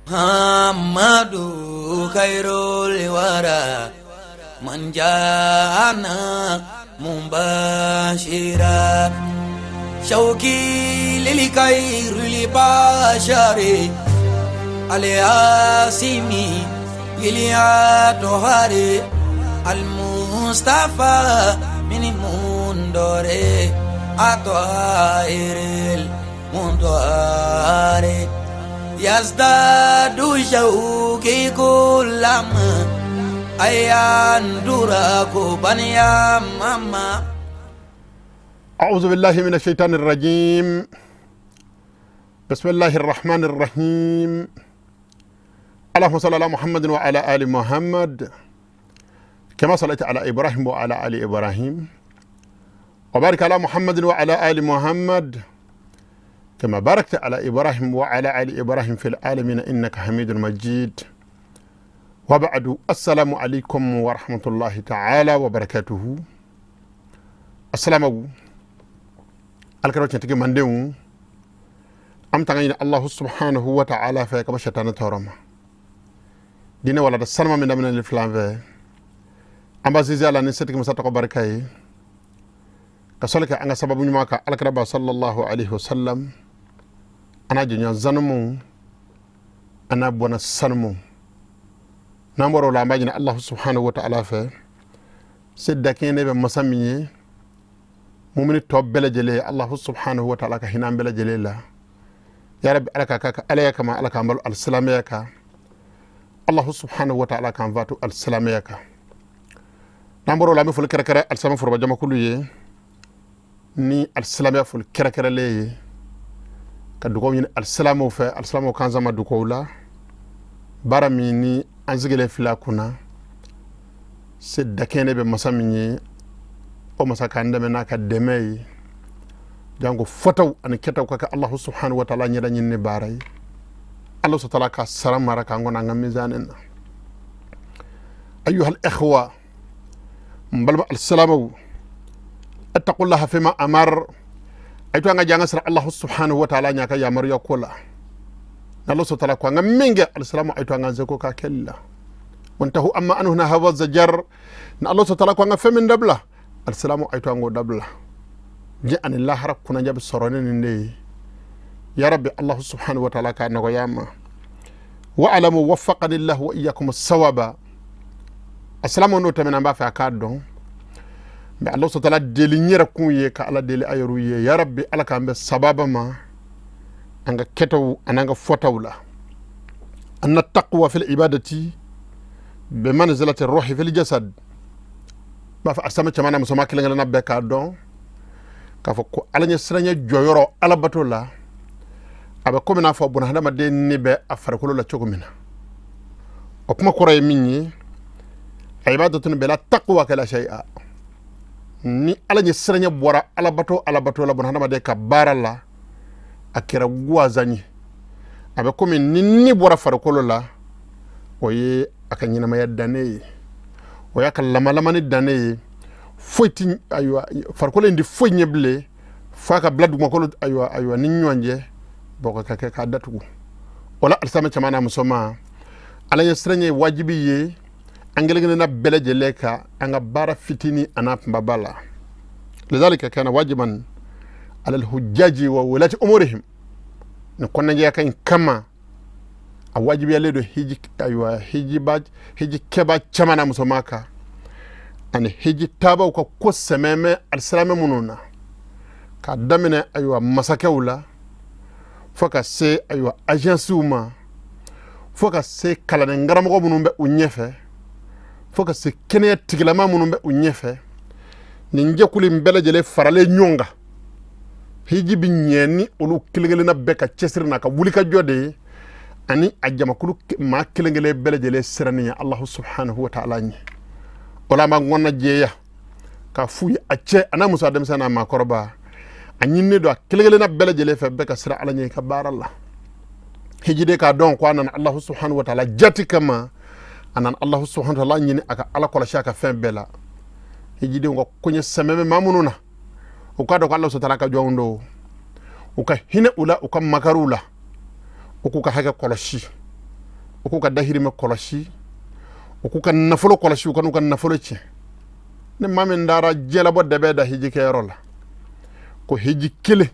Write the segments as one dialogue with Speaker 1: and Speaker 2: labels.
Speaker 1: Muhammadu khairul wara man jana mubashira shauki lil khairul bashari al-yasimi lil-atohari al-mustafa min mundore atohiril mundore yazdadu shauki kullama ayanduraku baniya mama.
Speaker 2: أعوذ بالله من الشيطان الرجيم. بسم الله الرحمن الرحيم. اللهم صل على محمد وعلى آل محمد كما صليت على إبراهيم وعلى آل إبراهيم وبارك على محمد وعلى آل محمد كما باركت على إبراهيم وعلى آل إبراهيم في العالمين إنك حميد مجيد. وبعد السلام عليكم ورحمة الله تعالى وبركاته. السلام عليكم alkaro tigi mandewu am tangani Allah subhanahu wa ta'ala fa kama shatana torama dina wala da salma min damna le flanve amba zizi ala ni setiki musata ko barkay ka solka anga sababu nyuma ka alkara sallallahu alaihi wasallam ana jinya zanmu ana bona sanmu namoro la majina Allah subhanahu wa ta'ala fa sedda kene be masamiye mumini to bele jele Allah subhanahu wa ta'ala ka hinan bele jele la ya rabbi alaka ka alayka ma alaka mal al-salamiyaka Allah subhanahu wa ta'ala kan vatu al-salamiyaka namboro la mi ful kere al-sama furba jama kuluye ni al-salamiya ful kere le ka dugo ni al-salamu fa al-salamu kan zama dugo la barami ni anzigele fila kuna sedda kene be masaminye o masaka ndame naka demey jango fotaw an ketaw kaka Allah subhanahu wa ta'ala nyada nyinne baray Allah subhanahu wa ta'ala ka saramara ka ngona ngam mizanen ayuha al-ikhwa mbalba al-salamu attaqullaha fima amar ayto nga janga sara Allah subhanahu wa ta'ala nyaka ya mar yakula Allah subhanahu wa ta'ala ko ngam minge al-salamu ayto nga zeko ka kella wantahu amma anhu na hawa zajar na Allah subhanahu wa ta'ala ko ngam femin dabla السلام عليكم ودبلا جاءني الله رب كنا جاب السرانين يا رب الله سبحانه وتعالى كان غياما وعلم وفقني الله وإياكم الصواب السلام عليكم من أنبا فأكادون الله سبحانه وتعالى دلني ركون يك على دل أيروي يا رب على كان بسبب ما أنك كتو أنك فتولا أن التقوى في العبادة بمنزلة الروح في الجسد ba fa asama chamana musoma kilenga na beka don ka fo ko alanya sranya joyoro alabatola aba ko mina fo buna hada de nibe afar ko la chogomina o kuma ko ray minni ibadatun bila taqwa kala shay'a ni alanya sranya bora alabatola buna hada de ka barala akira guazanyi aba ko min ni bora far ko la oye akanyina mayadane waya kallama lamani dane foyti aywa farkole ndi foy nyeble faka bladu makolo aywa ninnyonje boko ka datu wala alsama chamana musoma ala yasranye wajibi ye angelege na beleje leka anga bara fitini anap babala lidhalika kana wajiban ala alhujjaji wa wulati umurihim nkonna je kan kama awajibi ya ledo hiji keba chamana musomaka ani hiji taba ko sememe al-salama mununa ka damine aywa masakawla foka se aywa agence uma foka se kalane ngaramo munumbe unyefe foka se kene tigilama munumbe unyefe ni njekuli mbele jele farale nyonga hiji binyeni ulu kilingelina beka chesirna ka wulika jode ani ajama kulu ma kilengele bele jele siraniya Allah subhanahu wa ta'ala ni wala ma ngonna jeya ka fuyi acce ana musa dem sana ma korba anyinne do kilengele na bele jele fe beka sira ala ni ka baralla hijide ka don ko anan Allah subhanahu wa ta'ala jati kama anan Allah subhanahu wa ta'ala nyini aka ala kola shaka fe bela hijide ngo kunye sememe mamununa ukado ko Allah subhanahu wa ta'ala ka jondo uka hine ula uka makarula ukuka haka koloshi o ku ka dahirime kɔlɔsi o ku ka nafolo kɔlɔsi o kanu ka nafolo tiɲɛ ni maa min dara jɛlabɔ dɛbɛ da hiji kɛyɔrɔ la ko hiji kelen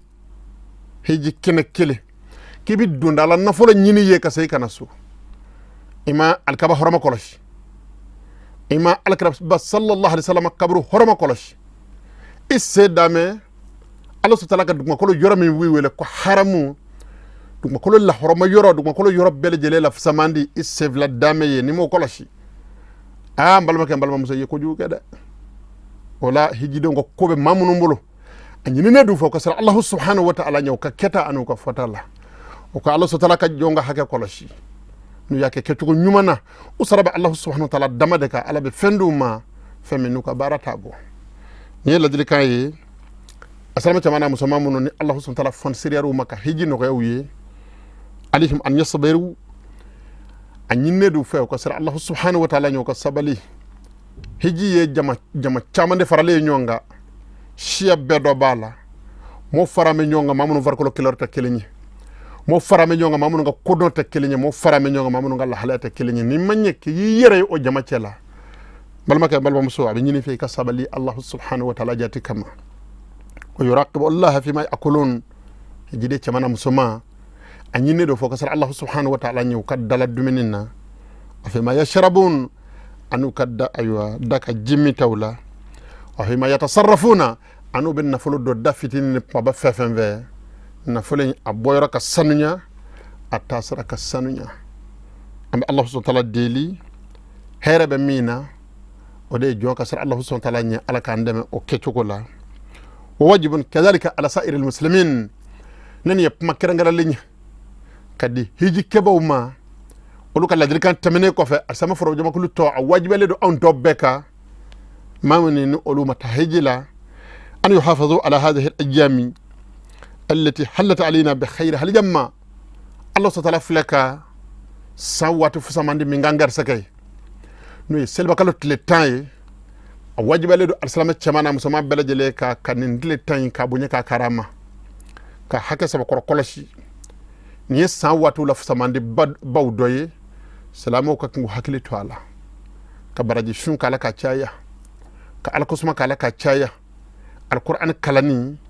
Speaker 2: hiji kɛnɛ kelen k'i bi donda la nafolo ɲini ye ka se i kana so i ma alikaba hɔrɔma kɔlɔsi i ma alakiraba sallallahu alaihi wasallam kaburu hɔrɔma kɔlɔsi i se damɛ ala sɔtala ka dugumakolo yɔrɔ min b'i wele ko haramu dugumakolo la hɔrɔma yɔrɔ dugumakolo yɔrɔ bɛɛ lajɛlen la samandi i sefila damɛ ye ni m'o kɔlɔsi n balimakɛ n balimamuso ye kojugu kɛ dɛ o la hijidenw ka ko bɛ maa minnu bolo a ɲininen du fɛ o ka sɔrɔ alahu subhanahu wa ta'ala ɲɛ u ka kɛta ani u ka fɔta la o ka ala sɔtala ka jɔn ka hakɛ kɔlɔsi n'u y'a kɛ kɛcogo ɲuman na u sara bɛ alahu subhanahu wa ta'ala dama de kan ala bɛ fɛn d'u ma fɛn min n'u ka baara t'a bɔ nin ye ladilikan ye asalama caman na musoman minnu ni alahu subhanahu wa ta'ala fɔnisiriyar'u ma ka hiji nɔgɔya u ye alihim an yasbiru a ɲininen du fɛ o ka sɔrɔ alahu subhanahu wa ta'ala ɲɛ u ka sabali hiji ye jama caman de faralen ɲɔgɔn kan siya bɛɛ dɔ b'a la mo fara bɛ ɲɔgɔn kan maa minnu farikolo kɛlɛyɔrɔ tɛ kelen ye mo fara bɛ ɲɔgɔn kan maa minnu ka kodɔn tɛ kelen ye mo fara bɛ ɲɔgɔn kan maa minnu ka lahalaya tɛ kelen ye ni ma ɲɛ k'i yɛrɛ ye o jama cɛ la balimakɛ balimamuso a bɛ ɲini fɛ i ka sabali alahu subhanahu wa ta'ala jati kama wa yuraqibu allaha fima ya'kulun hijide cɛman na musoman a ɲininen do fɔ ka sɔrɔ alahu subhanahu wa ta'ala ɲɛ u ka dala dumuni na a fima yashrabun anu ka da ka jimi taw la wa fima yatasarrafuna anu bɛ nafolo dɔ da fitinin ni kumaba fɛn fɛn fɛ nafolo in a bɔyɔrɔ ka sanuya a taasira ka sanuya an bɛ alahu subhanahu wa ta'ala deli hɛrɛ bɛ min na o de ye jɔn ka sɔrɔ alahu subhanahu wa ta'ala ɲɛ ala k'an dɛmɛ o kɛcogo la wa wajibun kadhalika ala sa'iril muslimin ne ye kuma kɛrɛnkɛrɛnlen ye ka di hiji kɛbaw ma olu ka ladilikan tɛmɛnen kɔfɛ a sama fɔra jamakulu tɔ a wajibalen don anw tɔ bɛɛ kan maa min ni olu ma taa hiji la an yuhafazu ala hadhihi al-ayyami التي حلت علينا بخير هل جمع الله سبحانه فلكا سوات فسماندي من غانغار سكاي نوي سلبا كالو تلتاي واجب له السلام تشمانا مسما بلجلي كا كان تلتاي كا بوني كا كراما كا حكا سبا كولشي ني سوات لا فسماندي باو دوي سلامو كا كو حكلي توالا كا براجي شون كالا كا تشايا كا الكسما كالا كا تشايا القران كلاني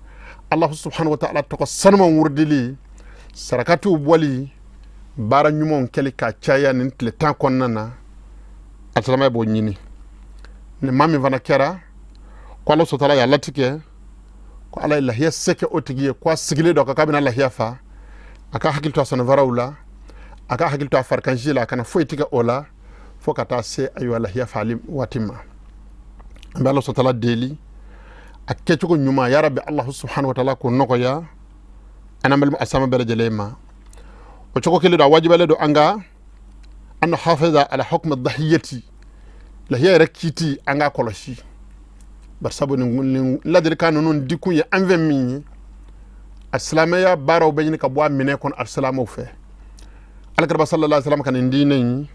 Speaker 2: Allah subhanahu wa ta'ala toko sanma wurdili sarakatu wali bara nyumon keli ka chaya nin tle tan konnana atlama bo nyini ne mami vana kera ko Allah subhanahu wa ta'ala ya latike ko ala ilahiya seke otigiye ko sigile do ka kabina lahiya fa aka hakilto asana varawla aka hakilto farkanjila kana foitika ola fokata se ayu lahiya falim watima be Allah subhanahu wa ta'ala deli a kɛcogo ɲuman ya rabbi Allah subhanahu wa ta'ala ko nɔgɔya ana mal asama bɛɛ lajɛlen ma o cogo kelen don a wajibalen don an ka an hafiza ala hukm ad-dahiyati lahiya yɛrɛ kiti an ka kɔlɔsi bari sabu ni ladilikan ninnu dikun ye an fɛ min ye a silamɛya baaraw bɛ ɲini ka bɔ a minɛ kɔnɔ alisilamɛw fɛ alakiraba sallallahu alaihi wasallam ka nin diinɛ in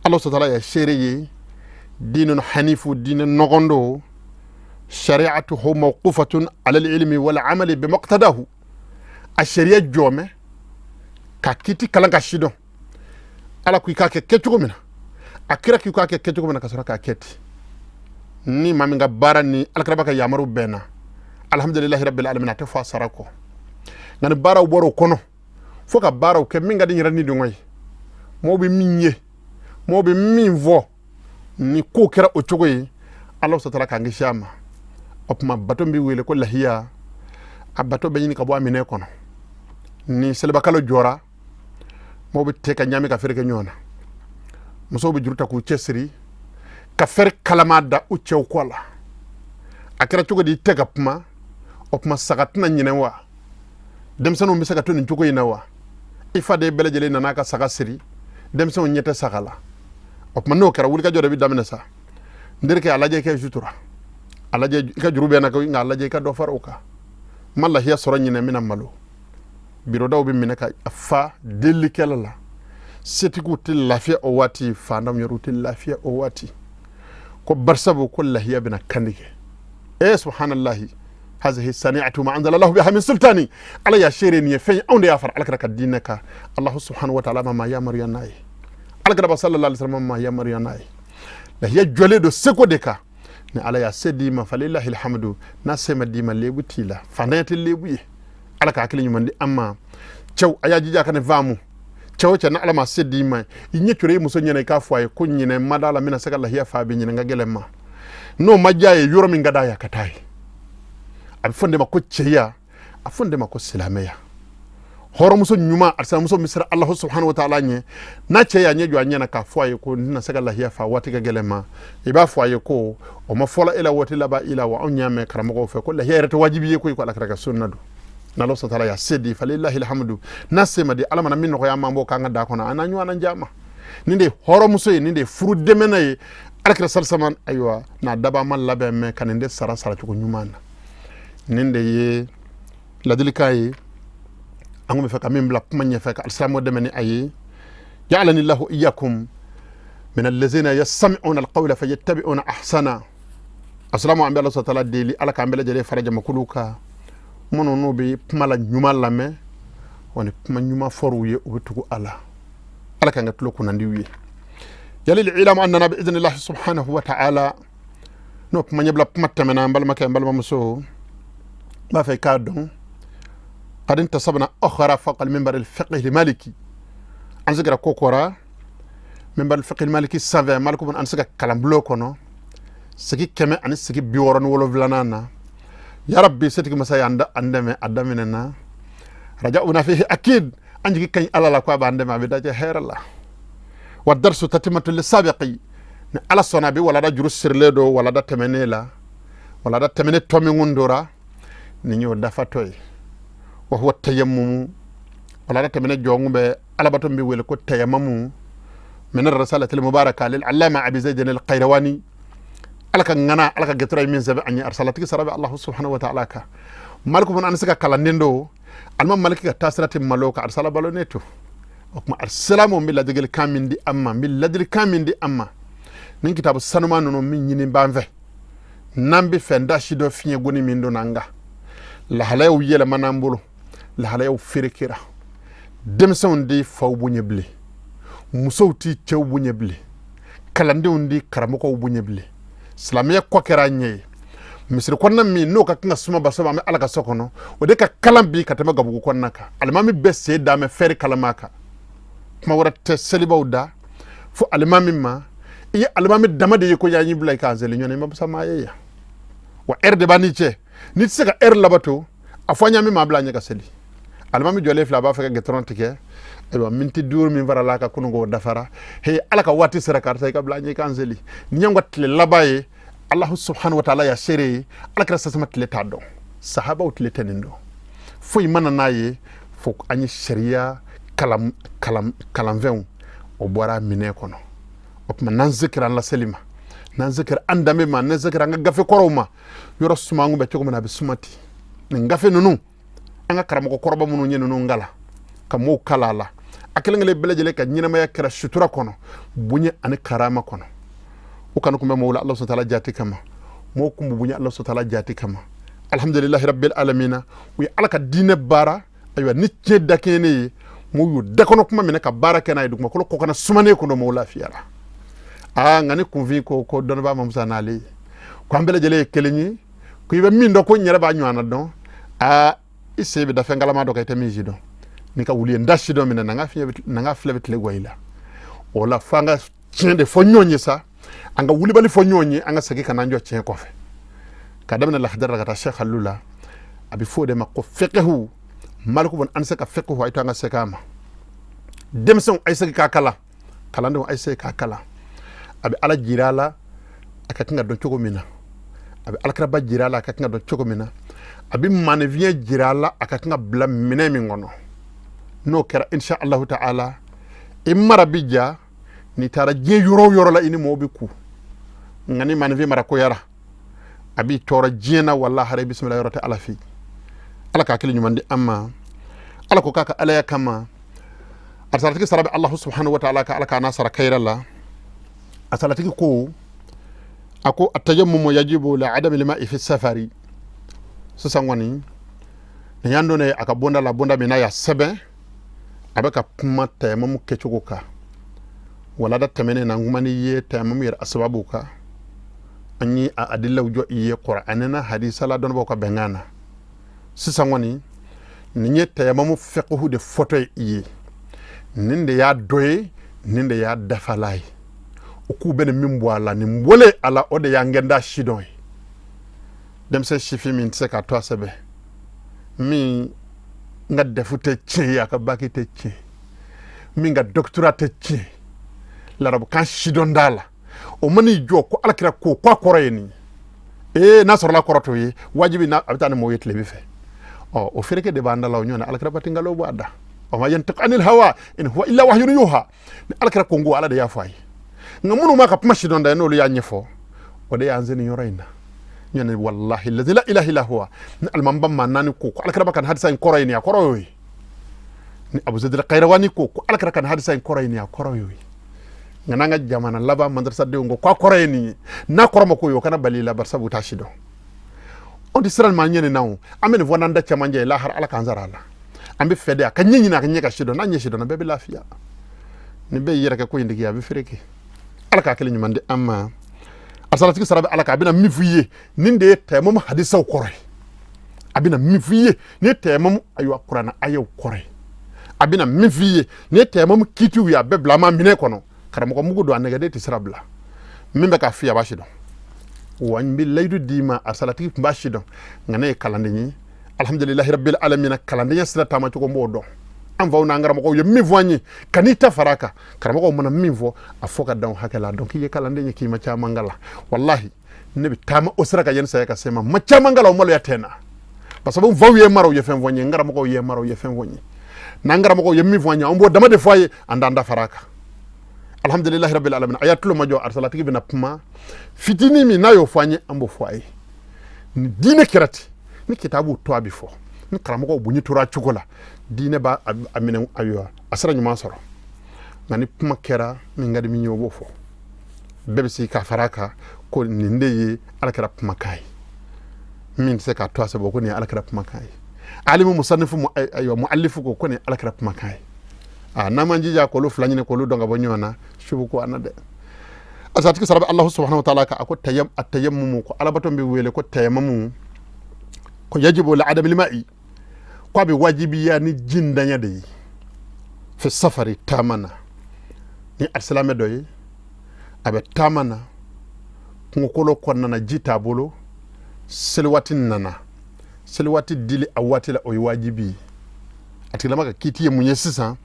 Speaker 2: Allah subhanahu wa ta'ala ya seere ye diinɛ hanifu diinɛ nɔgɔn شريعته موقوفة على العلم والعمل بمقتضاه الشريعة جومة كاكيتي كلام كشيدو على كي كاكي كتشو منا أكيرا كي كاكي كتشو منا كسرة كاكيتي ni mami nga bara ni alkraba ka yamaru bena alhamdulillah rabbil alamin atafa sarako ngani bara woro kono foka bara ke minga di rani di ngoy mo be minye mo be minvo ni ko kera o chogoyi allah subhanahu wa ta'ala kangi shama opma bato mbi wele ko lahiya abato be ni ka bo amine kono ni selba kala jora mo be te ka nyami ka fere ke nyona muso be juruta ku cesri ka fer kalamada u cew kola akira cugo di tega puma opma sagatna nyine wa dem sanu mi sagatu ni cugo ina wa ifa de bele jele na ka sagasri dem sanu nyete sagala opma no kara wuli ka jode bi damna sa ndirke alaje ke jutura alaje ka jurube na ko nga alaje ka do faruka malla hiya soro nyine mina malo biro daw bi minaka afa delikela setiku til lafiya o wati fandam yorutil lafiya o wati ko barsabu kullahi yabna kanike subhanallahi hadhihi sani'atu ma anzala lahu biha min sultani ala ya shirin ya fe onde ya far alaka dinaka allah subhanahu wa ta'ala ma ya maryanai algaraba sallallahu alaihi wasallam ma ya maryanai la ya jole do seko de ka ni ala ya sedi ma falillahi alhamdu na sema di ma lebu tila fanati lebu ye ala ka akili nyumandi amma cew ayaji jaka ne vamu cew ce na ala ma sedi ma inye cure muso nyene ka fwaye ko nyene madala mina saka la ya fa bi nyene ngagele ma no majaye yoro min gada ya katai abi fonde ma ko ceya afonde ma ko silameya horo muso nyuma arsa muso misra Allah subhanahu wa ta'ala nye na ceya nye jwa nyana ka fwaye ko na saka la ya fa wati gagele ma iba fwaye ko o ma fola ila wati la ba ila wa onyame karamo fe ko la yerete wajibi ko ko alakara sunnadu na Allah subhanahu wa ta'ala ya sedi falillahi alhamdu nasema di alama na min ko ya mambo kanga da kono ananyu ananjama ninde horo muso ninde furu demenaye alakara salsaman aywa na daba man labe me kanende sara ko nyumana ninde ye ladilikaye angum feka min bla pumanya feka alsamo demeni ayi ja'alani Allahu iyyakum min allazina yastami'una alqawla fayattabi'una ahsana assalamu ambi Allah subhanahu wa ta'ala deli alaka ambele jere faraja makuluka mono no be pumala nyuma lame woni puma nyuma foruye ubetugo ala alaka ngatlo ko nandi wi yalil ilam annana bi idhnillah subhanahu wa ta'ala no pumanya bla pumatamena mbal makay mbal mamuso ما في كادون قد انتصبنا أخرى فوق المنبر الفقه المالكي أنزقر كوكورا منبر الفقه المالكي سافي مالكو أنزقر كلام بلوكونا سكي كمي أني سكي بيوران ولو فلانانا يا ربي ستك مسايا أندمنا رجعونا فيه أكيد أنجي كان ألا لكوا باندما بداية خير الله والدرس تتمة للسابقي على الصنابي ولا دا جروس سرليدو ولا دا تمنيلا ولا دا تمني تومي وندورا ninyo dafatoy wa huwa tayammum wala rata min jongbe alabatum bi wel ko tayammamu min ar-risalati al-mubarakah lil allama abi zaid al-qayrawani alaka ngana alaka getray min zabi anni arsalatiki sarabi Allah subhanahu wa ta'ala ka malku man ansaka kala nendo alma maliki ka tasrati maloka arsala baloneto okma assalamu bil ladil kamindi amma bil ladil kamindi amma nin kitabu sanuma no min nyini banve nambi fenda shido finye goni min do nanga la halaw yela manambulo la halaw firikira demson di faw buñeble musawti cew buñeble kalande undi karamako buñeble slamiya kokera nye misir konna mi no ka kinga suma basaba me alaka sokono o de ka kalambi ka tama gabu konnaka almami besse da me fer kalamaka kuma wara te selibawda fu almami ma iya almami damade ko yañi bulay ka zeli ñone ma sama yeya wa erde baniche nit seka labato afanya mi mabla nyaka seli almami jole fla ba feka getron tike eba minti dur min vara laka kuno go dafara he alaka wati serakar tay ka bla nyaka seli nyangot le labaye Allah subhanahu wa ta'ala ya shere alaka sasamat le tado sahaba utle tenindo fuy mana naye fok anyi sharia kalam vew o bora mine kono opma nan zikra la selima nan zikra andame ma nan zikra nga gafe koroma yoro sumangu be cogoma na be sumati ngafe nunu anga karamo ko korba munu nyenu nunu ngala kamo kalala akelengele belejele ka nyina maya kera sutura kono bunye ane karama kono ukanu kumbe mawla Allah subhanahu wa ta'ala jati kama mo kumbu bunye Allah subhanahu wa ta'ala jati kama alhamdulillah rabbil alamin wi alaka dine bara aywa nitje dakene mo yu dakono kuma mena ka bara kana iduma ko kana sumane ko no mawla fiara ngani convi ko don ba mamsa nali ko ambele jele kelenyi ko yibe mindo ko nyere ba nywana don isebe da fengala ma do kay tamiji don ni ka wuli ndashi do mina nanga flebet le goyla ola fanga tiende fo nyonyi sa anga wuli bali fo nyonyi anga sagi kana njo tien ko fe kadam na la khadar gata sheikh halula abi fode ma ko fiqhu malku bon ansa ka fiqhu ay to anga sekama demson ay sagi ka kala ndo ay sagi ka kala abi ala jirala akatinga do chogo mina abi alkraba jirala akatinga do chogo mina abi manevien jirala akatinga bla mina mi ngono no kera insha Allah ta'ala imara bija ni tara je yoro la ini mobi ku ngani manevien mara ko yara abi tora jena wallahi hare bismillah rata ala fi ala ka kili nyumandi amma ala ko kaka ala ya kama arsalatiki sarabi Allah subhanahu wa ta'ala ka ala ka nasara kayrala asalatiki ko ako atayammum yajibu la adam lima fi safari sasangwani nyando ne akabonda la bonda mina ya sebe abeka puma tayammum kechugoka wala da tamene na ngumani ye tayammum yer asbabu ka anyi a adilla ujo iye qur'anana hadisa la don boko bengana sisan woni ni nye tayammum fiqhu de photo iye ninde ya doye ninde ya dafalay o ku ben min boala ni mbole ala ode ya ngenda shidon dem se shifi min se ka to sebe mi nga defute ci ya ka bakite ci mi nga doctorat ci la rabu kan shidon dala o mani jo ko alakira ko kwa korayni na sor la koroto yi wajibi na abitane mo yetle bi fe o fereke de banda law ñona alakira batingalo bu adda o ma yantiq anil hawa in huwa illa wahyun yuha ni alakira ko ngo ala de ya fay nga munu ma ka pmashi don da no lu ya ñefo o de ya nzeni yorayna ñone wallahi alladhi la ilaha illa huwa ni almambam man nani ko alakira bakan hadisa en korayni ya koroyoy ni abu zaid al qayrawani ko alakira kan hadisa en korayni ya koroyoy nga jamana laba madrasa de ngo kwa korayni na koroma ko yo kana balila bar sabu tashido on di siral ma ñene naw amene vonanda chamanje la har ala kanzarala ambe fede ka nyinyi na nyeka shido na nyeshido na bebe lafiya ni be yere ka ko indiki ya be fereke ala ka kele nyumande amma asalati sarabe ala ka bina mifuye ninde temum hadisa koray abina mifuye ne temum ayu qur'ana ayu koray abina mifuye ne temum kitu ya be blama mine kono karamo ko mugu do anega de tisrabla mimbe ka fiya bashido wan bi laydu dima asalati bashido ngane kalande ni alhamdulillahi rabbil alamin kalande ya sila tama ko mbodo am faw na ngara ko yemi voñi kanita faraka karamo ko mona minvo afoka daw hakala donc ye kalande ni kima cha mangala wallahi nebi tama osraka yen sayaka sema macha mangala mo ya tena parce que vaw ye maro ye fen voñi ngara ko ye maro ye fen voñi na ngara ko yemi voñi ambo dama de foye andanda faraka alhamdulillahi rabbil alamin ayatul majo arsalati bina puma fitini mi nayo fanye ambo foye ni dine kirati ni kitabu to abifo ni karamo bunyi tura chukola dine ba amine ayo asara nyuma soro ngani puma kera mi ngadi mi nyobo fo bebe si ka faraka ko ni ndeye alakara puma kai min se ka to asabo ko ni alakara puma kai alimu musannifu ayo muallifu ko ni alakara puma kai na manjija ko lu flanyine ko lu donga bo nyona shubu ko anade asati sarabe allah subhanahu wa ta'ala ka ako tayammum ko alabato be wele ko tayammum ko yajibu la adam lima'i ko be wajibi ya ni jindanya de fi safari tamana ni arsalame doy abe tamana ngokolo ko nana jita bolo selwati nana selwati dili awati la oy wajibi atila maka kitiye munye sisa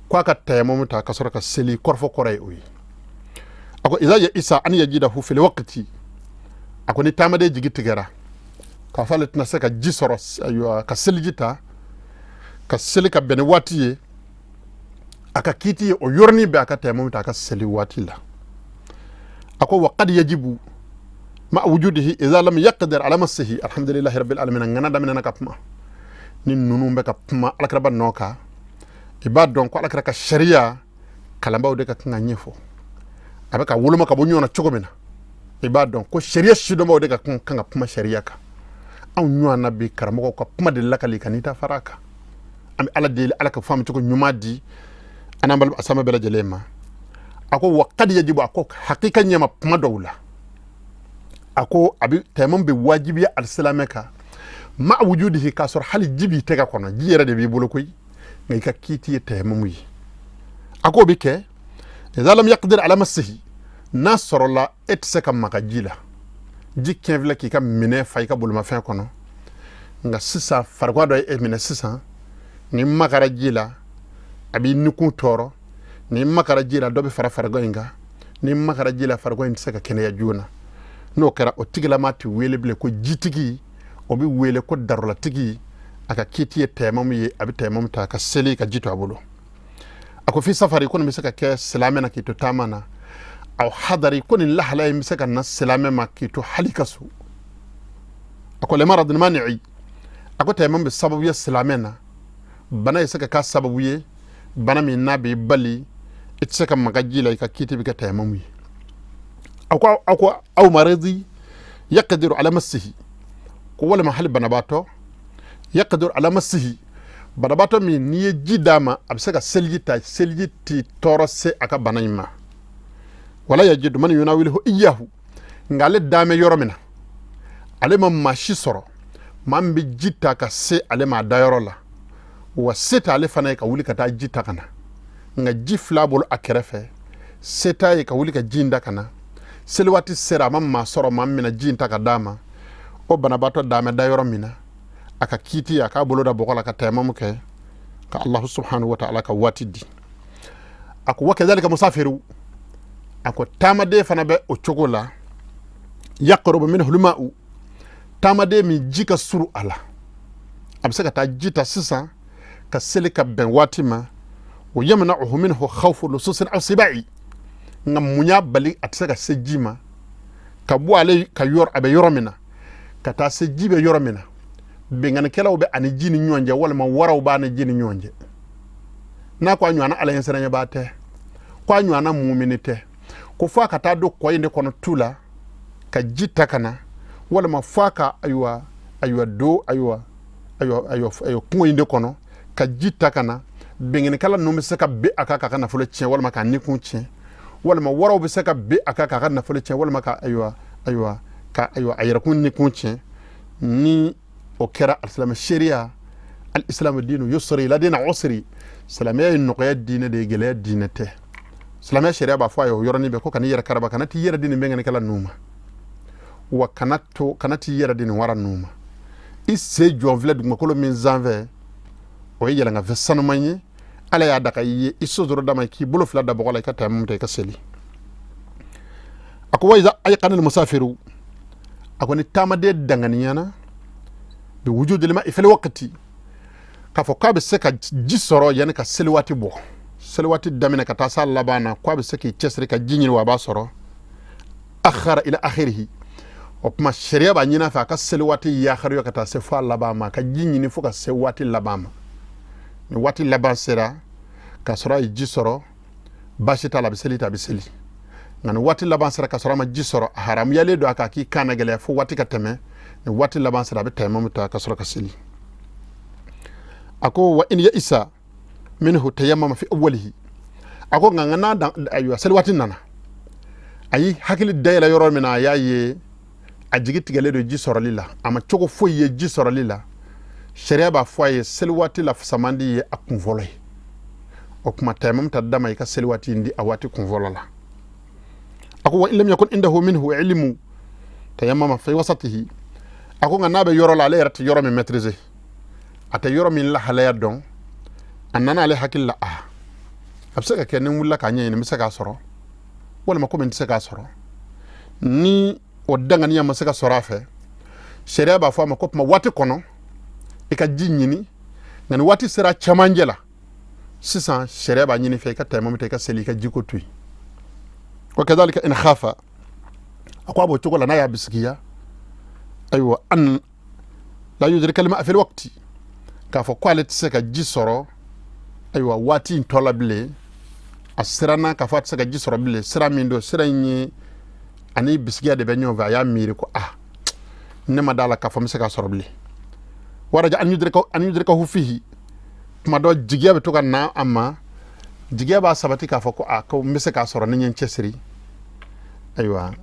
Speaker 2: kwa ka tayammum ta kasoro ka seli korfo koray oy ako iza ya isa an yajidahu fil waqti ako ni tamade jigitigara ka falet na seka jisoro ayo ka seljita ka seli ka bene watiye aka kitiye o yorni be aka tayammum ta ka seli watila ako wa qad yajibu ma wujudihi idha lam yaqdir ala massihi alhamdulillahi rabbil alamin ngana damina nakapma nin nunu be ka pma alakraba noka ibad don ko alakra ka sharia kalamba de ka nganyefo abaka wuluma ka bonyo na chogomena ibad don ko sharia shido mo de ka kanga pma sharia ka aw nyuwa nabi karamo ko pma de lakali kanita faraka am ala de alaka fam to ko nyumadi anambal asama bela jelema ako waqad yajibu ako haqiqa nyama pma dawla ako abi tayammum bi wajibi al-islamaka ma wujudihi kasor hal jibi tega kono jiyere de bi bolo koy ngay ka kiti tayammum yi ako bi ke idha lam yaqdir ala massihi nasr la etsaka makajila jikken vla ki kam mine fay ka bulma fin kono nga sisa fargo do e mine sisa ni makara jila abi nuku toro ni makara jila do be fargo inga ni makara jila fargo in saka kene ya juna no kara o tigla mati wele ble ko jitigi o bi wele ko darola tigi aka kiti tayammum yi abi tayammum ta ka seli ka jito abulo ako fi safari ko misaka ke salamena kito tamana aw hadari ko ni lahla misaka na salame ma kito halikasu ako le marad mani'i ako tayammum bi sababu ya salamena bana yasaka ka sababu ye bana mi nabi bali itsaka magajila ka kiti bi ka tayammum yi ako aw maridi yaqdiru ala massihi ko wala mahal banabato yaqdiru ala massihi banabato mi ni jidama absaka seljiti torose aka banayma wala yajidu man yunawiluhu iyahu ngale dame yoromina ale ma mashi soro man bi jita ka se ale ma dayoro la wa seta ale fana ka wuli ka ta jita kana nga jifla bol akerefe seta ka wuli ka jinda kana selwati sera man ma soro man mina jinta ka dama o banabato dame dayoro mina aka kiti aka bolo da bokola ka tayamam ke ka Allah subhanahu wa ta'ala ka watidi ako wakadhalika musafiru ako tamade fana be o chogola yaqrubu minhu al-ma'u tamade mi jika suru ala absaka ta jita sisa ka selika ben watima wa yamna'uhu minhu khawfu lususin aw sibai ngam munya bali atsaka sejima ka buale ka yor abe yoromina ka ta sejibe yoromina be ngana kelaw be ani jini nyonje wala ma waraw ba na jini nyonje na ko anywana ala yensana ba te ko anywana mu'minite ko fa ka ta do ko yinde kono tula ka jita kana wala ma fa ka aywa ko yinde kono ka jita kana be ngene kala no misaka be aka kana fulo chen wala ma ka ni kun chen wala ma waraw be saka be aka kana fulo chen wala ma ka ayra kun ni kun chen ni o kera al-islam sharia al-islam dinu yusri la dina usri salamay nuqya dina de gele dinate salamay sharia ba fa yo yorani be ko kan yera karaba kanati yera dina be ngene kala numa wa kanati yera dina wara numa isse jonvle dum ko lo min zanve o yela nga vesanu manye ala ya daka yi isozoro dama ki bulu fla da bokola ka tamum te ka seli ako wayza ayqan al-musafiru ako ni tamade danganiyana bi wujud lima ifal waqti ka fo ka be seka jisoro yani ka selwati bo selwati damina ka ta sal labana ko be seki chesri ka jinyil wa ba soro akhara ila akhirih o ma sharia ba nyina fa ka selwati ya khariyo ka ta se fa labama ka jinyini fu ka sewati labama ni wati laban sera ka soro jisoro bashita la biseli ta biseli ngani wati laban sera ka soro ma jisoro haram yale do aka ki kana gele fu wati ka teme ni wati laban sera be taymamu ta ka soro ka seli ako wa in ya isa minhu tayammama fi awwalihi ako ngana da aywa sel wati nana ayi hakili dayla yoro mina yaye ajigiti gele do jisoro lila ama chogo fo ye jisoro lila sharia ba foye sel wati la samandi ye akun volay o kuma tayammum ta dama ka sel wati ndi awati kun volala ako wa illam yakun indahu minhu ilmu tayammama fi wasatihi ako ngana be yoro la le rat yoro mi maîtriser ata yoro min la halaya don annana le hakilla absaka kenin wulla ka nyene misaka soro wala ma komen tisaka soro ni o danga ni masaka soro afe sharia ba fa ma ko ma wati kono e ka jinyini ngani wati sera chamanjela sisan sharia ba nyini fe ka taymam te ka seli ka jiko tuy wa kadhalika in khafa akwa bo chokola na ya biskiya aywa an la yudrika al-ma' fi al-waqti ka fo quality seka jisoro aywa wati ntola bile asirana ka fo seka jisoro bile sira mindo sira nyi ani biskiya de benyo va ya miri ko nema dala ka fo seka soro bile waraja an yudrika hu fihi kuma do jigiya be to kan na amma jigiya ba sabati ka fo ko miseka soro ni nyen chesri aywa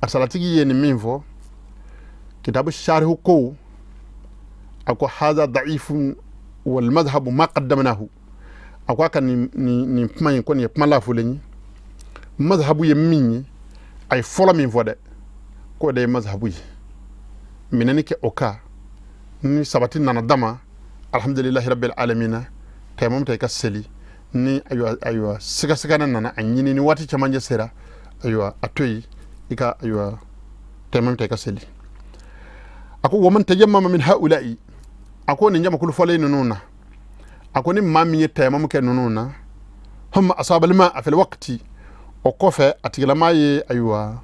Speaker 2: arsalatigi yeni minfo كتاب الشارح كو أكو هذا ضعيف والمذهب ما قدمناه أكو كان نفما يكون يفما لا فلني مذهب يميني أي فلا من فدا كو ده مذهبي منني كأوكا ني سبتين نندما الحمد لله رب العالمين تمام تكسلي ni aywa siga nana anyini ni wati chamanje sera aywa atoyi ika aywa temam tekaseli ako waman tajammama min haula'i ako ni njama kulu folay nununa ako ni mami yetema ke nununa hum asaba lima fi alwaqti o kofe atigla maye aywa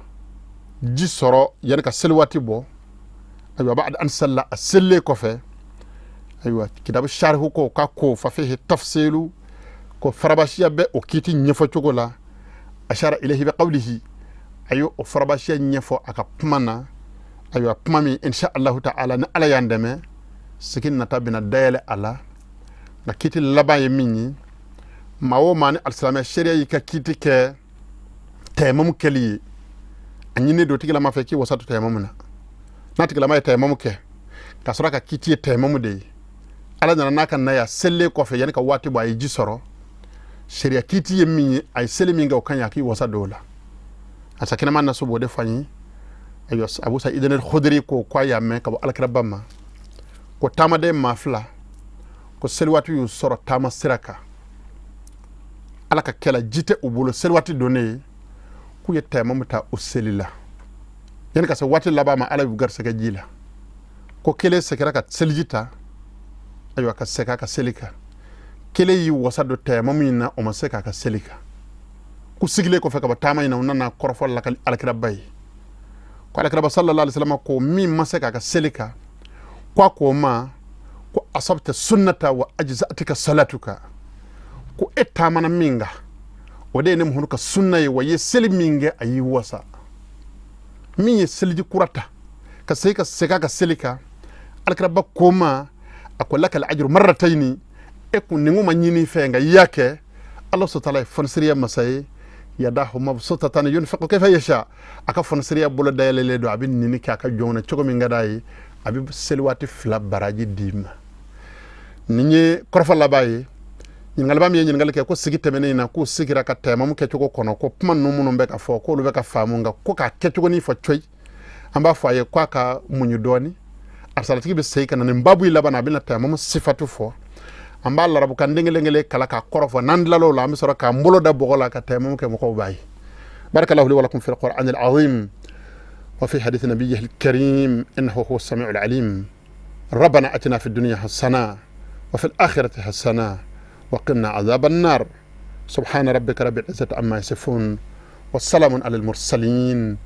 Speaker 2: jisoro yanka selwati bo aywa ba'd an salla aselle kofe aywa kitabu sharhu ko ka ko fa fihi tafsilu ko farabashiya be o kiti nyefo chogola ashara ilayhi bi qawlihi ayo o farabashiya nyefo aka pmana aywa pmami insha Allah ta'ala na ala yandeme sikin nata bina dayale ala na kiti laba ye minni mawo mani al-islamiyya sharia yi ka kiti ke taimam keli anyi ne do tigila ma fe ki wasatu taimam na tigila ma taimam ke ka sura ka kiti taimam de ala na kan na ya selle ko fe yani ka wati ba yi jisoro sharia kiti yemi ay selle mi nga kan ya ki wasa dola asa kina man na so bode fanyi ayo abu sa'id al-khudri ko kwa ya me ka al-krabama ko tamade mafla ko selwatu yu soro tama siraka ala ka kela jite ubulo selwatu done ku ye tamamuta uselila yani ka sa wati labama ala bu garsa ka jila ko kele sekera ka seljita ayo ka seka ka selika kele yi wasa do tamamina o maseka ka selika ku sigle ko feka ba tamayina nana korfol la al-krabay ko al-kraba sallallahu alaihi wasallam ko mi maseka ka selika ko ma ko asabta sunnata wa ajza'atika salatuka ko etta mana minga wade ne muhunuka sunnaye wa yesel minga ayi wasa min yeselji kurata ka sai ka seka ka selika alkraba koma akolaka al-ajru marrataini e kun ningu manyini fenga yake Allah subhanahu wa ta'ala masai yadahu mabsutatan yunfiqu kayfa yasha aka fonsiriya bolo dayele do abin nini ka jona chogo minga dai abi selwati fla baraji dim ninye korfa labaye ngal bam ye ngal ke ko sigi temene na ko sigira ka tema mu ke chogo kono ko pman no mu no be ka fo ko lu be ka famu nga ko ka ke chogo ni fo choy amba fo ye kwa ka munyu doni arsalati be sey kana mbabu labana bin tema mu sifatu fo amba la rabu kan ngele kala ka korofo nan la lo la mi soro ka mbolo da bogola ka tema mu ke mo ko bay barakallahu li wa lakum fil qur'an al azim وفي حديث نبيه الكريم إنه هو السميع العليم ربنا أتنا في الدنيا حسنة وفي الآخرة حسنة وقنا عذاب النار سبحان ربك رب العزة عما يصفون والسلام على المرسلين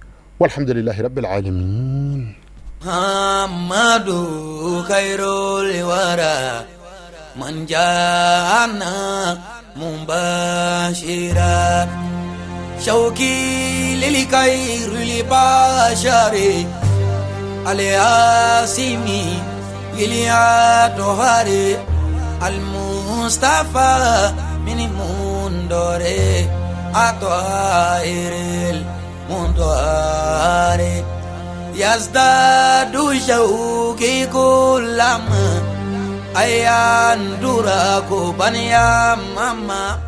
Speaker 2: والحمد لله رب العالمين
Speaker 1: محمد خير الورى من جاءنا مباشرا شوقي للخير لبشري الياسمي إلياتهاري المصطفى من مندوري أطهير المندوري يزداد شوقي كلما أيان دراكو بنيا ماما